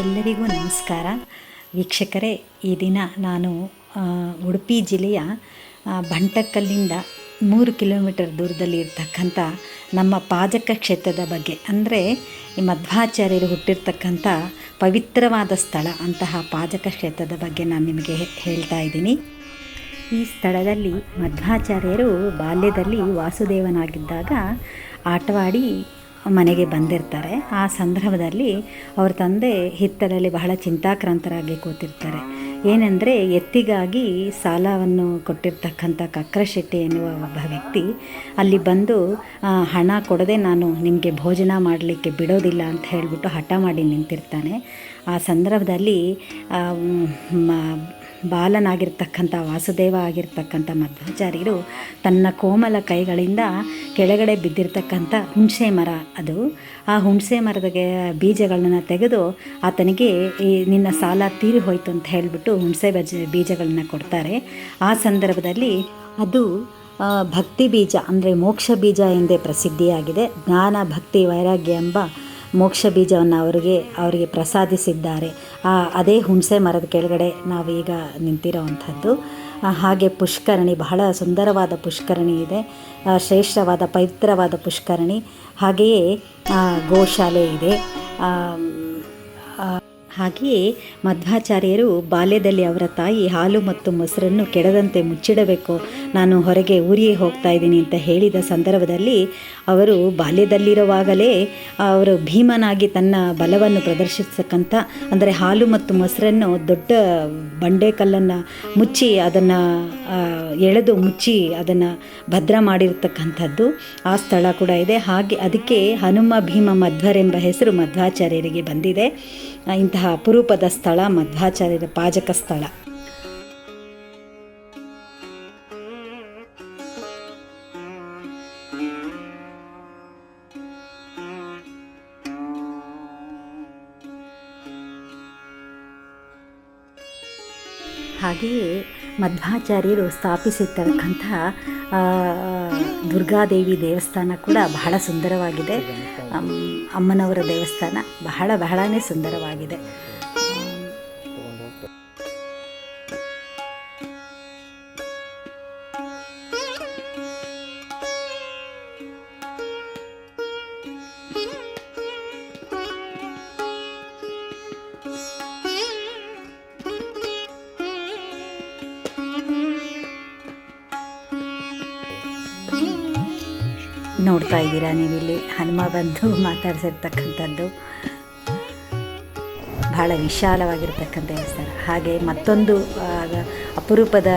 ಎಲ್ಲರಿಗೂ ನಮಸ್ಕಾರ ವೀಕ್ಷಕರೇ. ಈ ದಿನ ನಾನು ಉಡುಪಿ ಜಿಲ್ಲೆಯ ಬಂಟಕಲ್ಲಿಂದ 3 ಕಿಲೋಮೀಟರ್ ದೂರದಲ್ಲಿ ಇರ್ತಕ್ಕಂಥ ನಮ್ಮ ಪಾಜಕ ಕ್ಷೇತ್ರದ ಬಗ್ಗೆ, ಅಂದರೆ ಈ ಮಧ್ವಾಚಾರ್ಯರು ಹುಟ್ಟಿರ್ತಕ್ಕಂಥ ಪವಿತ್ರವಾದ ಸ್ಥಳ ಅಂತಹ ಪಾಜಕ ಕ್ಷೇತ್ರದ ಬಗ್ಗೆ ನಾನು ನಿಮಗೆ ಹೇಳ್ತಾ ಇದ್ದೀನಿ. ಈ ಸ್ಥಳದಲ್ಲಿ ಮಧ್ವಾಚಾರ್ಯರು ಬಾಲ್ಯದಲ್ಲಿ ವಾಸುದೇವನಾಗಿದ್ದಾಗ ಆಟವಾಡಿ ಮನೆಗೆ ಬಂದಿರ್ತಾರೆ. ಆ ಸಂದರ್ಭದಲ್ಲಿ ಅವ್ರ ತಂದೆ ಹಿತ್ತಲಲ್ಲಿ ಬಹಳ ಚಿಂತಾಕ್ರಾಂತರಾಗಿ ಕೂತಿರ್ತಾರೆ. ಏನೆಂದರೆ, ಎತ್ತಿಗಾಗಿ ಸಾಲವನ್ನು ಕೊಟ್ಟಿರ್ತಕ್ಕಂಥ ಕಕ್ರಶೆಟ್ಟಿ ಎನ್ನುವ ಒಬ್ಬ ವ್ಯಕ್ತಿ ಅಲ್ಲಿ ಬಂದು ಹಣ ಕೊಡದೆ ನಾನು ನಿಮಗೆ ಭೋಜನ ಮಾಡಲಿಕ್ಕೆ ಬಿಡೋದಿಲ್ಲ ಅಂತ ಹೇಳಿಬಿಟ್ಟು ಹಠ ಮಾಡಿ ನಿಂತಿರ್ತಾನೆ. ಆ ಸಂದರ್ಭದಲ್ಲಿ ಬಾಲನಾಗಿರ್ತಕ್ಕಂಥ ವಾಸುದೇವ ಆಗಿರ್ತಕ್ಕಂಥ ಮಧ್ವಾಚಾರ್ಯರು ತನ್ನ ಕೋಮಲ ಕೈಗಳಿಂದ ಕೆಳಗಡೆ ಬಿದ್ದಿರ್ತಕ್ಕಂಥ ಹುಣಸೆ ಮರ, ಅದು ಆ ಹುಣಸೆ ಮರದ ಬೀಜಗಳನ್ನ ತೆಗೆದು ಆತನಿಗೆ ನಿನ್ನ ಸಾಲ ತೀರಿ ಹೋಯಿತು ಅಂತ ಹೇಳಿಬಿಟ್ಟು ಹುಣಸೆ ಬೀಜಗಳನ್ನ ಕೊಡ್ತಾರೆ. ಆ ಸಂದರ್ಭದಲ್ಲಿ ಅದು ಭಕ್ತಿ ಬೀಜ, ಅಂದರೆ ಮೋಕ್ಷ ಬೀಜ ಎಂದೇ ಪ್ರಸಿದ್ಧಿಯಾಗಿದೆ. ಜ್ಞಾನ ಭಕ್ತಿ ವೈರಾಗ್ಯ ಎಂಬ ಮೋಕ್ಷ ಬೀಜವನ್ನು ಅವರಿಗೆ ಪ್ರಸಾದಿಸಿದ್ದಾರೆ. ಅದೇ ಹುಣಸೆ ಮರದ ಕೆಳಗಡೆ ನಾವೀಗ ನಿಂತಿರೋವಂಥದ್ದು. ಹಾಗೆ ಪುಷ್ಕರಣಿ, ಬಹಳ ಸುಂದರವಾದ ಪುಷ್ಕರಣಿ ಇದೆ, ಶ್ರೇಷ್ಠವಾದ ಪವಿತ್ರವಾದ ಪುಷ್ಕರಣಿ. ಹಾಗೆಯೇ ಗೋಶಾಲೆ ಇದೆ. ಹಾಗೆಯೇ ಮಧ್ವಾಚಾರ್ಯರು ಬಾಲ್ಯದಲ್ಲಿ ಅವರ ತಾಯಿ ಹಾಲು ಮತ್ತು ಮೊಸರನ್ನು ಕೆಡದಂತೆ ಮುಚ್ಚಿಡಬೇಕು, ನಾನು ಹೊರಗೆ ಊರಿಗೆ ಹೋಗ್ತಾ ಇದ್ದೀನಿ ಅಂತ ಹೇಳಿದ ಸಂದರ್ಭದಲ್ಲಿ ಅವರು ಬಾಲ್ಯದಲ್ಲಿರುವಾಗಲೇ ಅವರು ಭೀಮನಾಗಿ ತನ್ನ ಬಲವನ್ನು ಪ್ರದರ್ಶಿಸತಕ್ಕಂಥ, ಅಂದರೆ ಹಾಲು ಮತ್ತು ಮೊಸರನ್ನು ದೊಡ್ಡ ಬಂಡೆಕಲ್ಲನ್ನು ಮುಚ್ಚಿ ಅದನ್ನು ಎಳೆದು ಮುಚ್ಚಿ ಅದನ್ನು ಭದ್ರ ಮಾಡಿರ್ತಕ್ಕಂಥದ್ದು ಆ ಸ್ಥಳ ಕೂಡ ಇದೆ. ಹಾಗೆ ಅದಕ್ಕೆ ಹನುಮ ಭೀಮ ಮಧ್ವರೆಂಬ ಹೆಸರು ಮಧ್ವಾಚಾರ್ಯರಿಗೆ ಬಂದಿದೆ. ಇಂತಹ ಅಪರೂಪದ ಸ್ಥಳ ಮಧ್ವಾಚಾರ್ಯರ ಪಾಜಕ ಸ್ಥಳ. ಹಾಗೆಯೇ ಮಧ್ವಾಚಾರ್ಯರು ಸ್ಥಾಪಿಸಿರ್ತಕ್ಕಂಥ ದುರ್ಗಾದೇವಿ ದೇವಸ್ಥಾನ ಕೂಡ ಬಹಳ ಸುಂದರವಾಗಿದೆ. ಅಮ್ಮನವರ ದೇವಸ್ಥಾನ ಬಹಳನೇ ಸುಂದರವಾಗಿದೆ. ನೋಡ್ತಾ ಇದ್ದೀರಾ ನೀವಿಲ್ಲಿ ಹನುಮ ಬಂದು ಮಾತಾಡಿಸಿರ್ತಕ್ಕಂಥದ್ದು. ಬಹಳ ವಿಶಾಲವಾಗಿರ್ತಕ್ಕಂಥ ದೇವಸ್ಥಾನ. ಹಾಗೆ ಮತ್ತೊಂದು ಅಪರೂಪದ,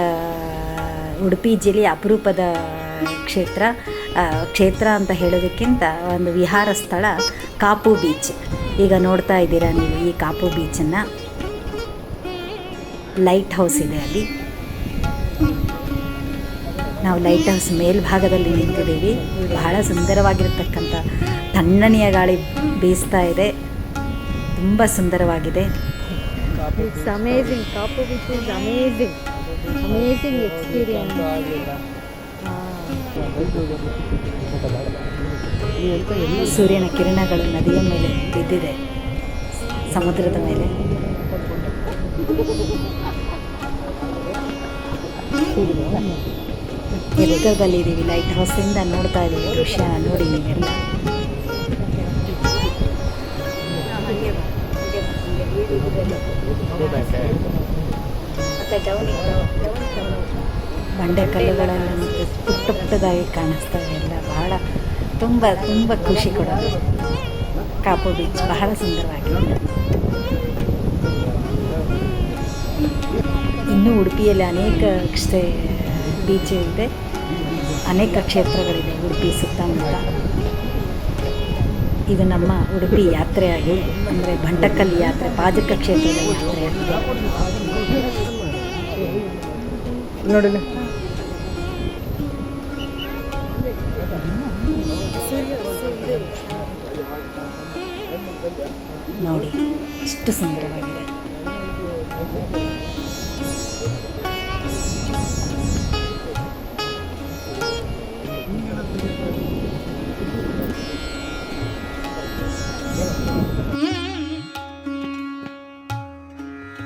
ಉಡುಪಿ ಜಿಲ್ಲೆಯ ಅಪರೂಪದ ಕ್ಷೇತ್ರ ಅಂತ ಹೇಳೋದಕ್ಕಿಂತ ಒಂದು ವಿಹಾರ ಸ್ಥಳ ಕಾಪು ಬೀಚ್. ಈಗ ನೋಡ್ತಾ ಇದ್ದೀರಾ ನೀವು ಈ ಕಾಪು ಬೀಚನ್ನು. ಲೈಟ್ ಹೌಸ್ ಇದೆ ಅಲ್ಲಿ. ನಾವು ಲೈಟ್ ಹೌಸ್ ಮೇಲ್ಭಾಗದಲ್ಲಿ ನಿಂತಿದ್ದೀವಿ. ಬಹಳ ಸುಂದರವಾಗಿರ್ತಕ್ಕಂಥ ತಣ್ಣನೆಯ ಗಾಳಿ ಬೀಸ್ತಾ ಇದೆ, ತುಂಬ ಸುಂದರವಾಗಿದೆ. It's amazing. Kapu beach is amazing. Amazing experience. ಸೂರ್ಯನ ಕಿರಣಗಳು ನದಿಯ ಮೇಲೆ ಬಿದ್ದಿದೆ, ಸಮುದ್ರದ ಮೇಲೆ. ಎತ್ತರದಲ್ಲಿದ್ದೀವಿ, ಲೈಟ್ ಹೌಸಿಂದ ನೋಡ್ತಾ ಇದ್ದೀವಿ ದೃಶ್ಯ. ನೋಡಿ ನೀವೆಲ್ಲ. ಬಂಡೆಕಲ್ಲುಗಳೆಲ್ಲ ಪುಟ್ಟದಾಗಿ ಕಾಣಿಸ್ತವೆ ಎಲ್ಲ. ಬಹಳ ತುಂಬ ಖುಷಿ ಕೊಡೋದು. ಕಾಪು ಬೀಚ್ ಬಹಳ ಸುಂದರವಾಗಿದೆ. ಇನ್ನೂ ಉಡುಪಿಯಲ್ಲಿ ಅನೇಕ ಬೀಚ್ ಇದೆ, ಅನೇಕ ಕ್ಷೇತ್ರಗಳಿದೆ ಉಡುಪಿ ಸುತ್ತಮುತ್ತ. ಇದು ನಮ್ಮ ಉಡುಪಿ ಯಾತ್ರೆಯಾಗಿ, ಅಂದರೆ ಬಂಟಕಲ್ ಯಾತ್ರೆ, ಪಾಜಕ ಕ್ಷೇತ್ರದ ಯಾತ್ರೆಯಾಗಿದೆ. ನೋಡಿ ಎಷ್ಟು ಸುಂದರವಾಗಿದೆ.